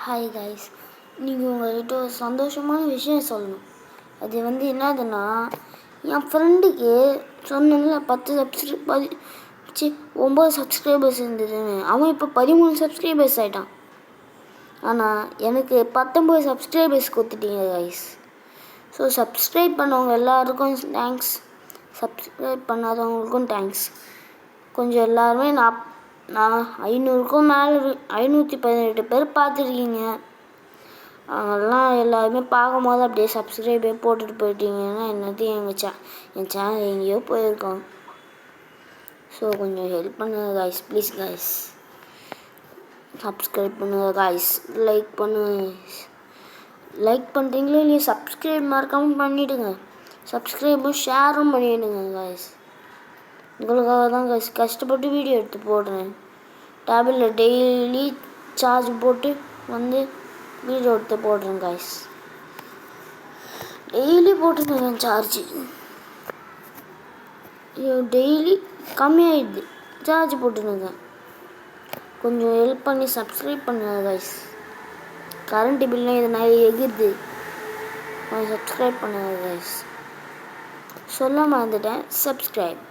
Hi guys, நீங்கள் உங்கள்கிட்ட ஒரு சந்தோஷமான விஷயம் சொல்லணும். அது என்னதுன்னா, என் ஃப்ரெண்டுக்கு சொன்னேன்ல 9 சப்ஸ்கிரைபர்ஸ் இருந்ததுன்னு. அவன் இப்போ 13 சப்ஸ்கிரைபர்ஸ் ஆகிட்டான். ஆனால் எனக்கு 19 சப்ஸ்கிரைபர்ஸ் கொடுத்துட்டீங்க கைஸ். ஸோ சப்ஸ்கிரைப் பண்ணவங்க எல்லாருக்கும் தேங்க்ஸ், சப்ஸ்கிரைப் பண்ணாதவங்களுக்கும் தேங்க்ஸ். கொஞ்சம் எல்லாருமே நான் 500க்கும் மேலே 518 பேர் பார்த்துருக்கீங்க. அவங்கெல்லாம் எல்லாருமே பார்க்கும்போது அப்படியே சப்ஸ்கிரைபே போட்டுட்டு போயிட்டீங்கன்னா என் சேனல் எங்கேயோ போயிருக்கோம். ஸோ கொஞ்சம் ஹெல்ப் பண்ணுங்கள் காய்ஸ், ப்ளீஸ் காய்ஸ். சப்ஸ்கிரைப் பண்ணுங்கள் காய்ஸ், லைக் பண்ணுறீங்களோ இல்லையா, சப்ஸ்கிரைப் மறக்காமல் பண்ணிவிடுங்க. சப்ஸ்கிரைபும் ஷேரும் பண்ணிவிடுங்க காய்ஸ். உங்களுக்காக தான் காய்ஸ் கஷ்டப்பட்டு வீடியோ எடுத்து போடுறேன். டேப்லெட்டில் டெய்லி சார்ஜ் போட்டு வீடியோ எடுத்து போடுறேன் காய்ஸ். டெய்லி போட்டுருக்கேன் சார்ஜ். டெய்லி கம்மியாயிடுது, சார்ஜ் போட்டுருக்கேன். கொஞ்சம் ஹெல்ப் பண்ணி சப்ஸ்கிரைப் பண்ணுங்க காய்ஸ். கரண்ட் பில்லும் இதனால எகிருது. கொஞ்சம் சப்ஸ்கிரைப் பண்ணுங்க காய்ஸ். சொல்ல மறந்துட்டேன், சப்ஸ்கிரைப்.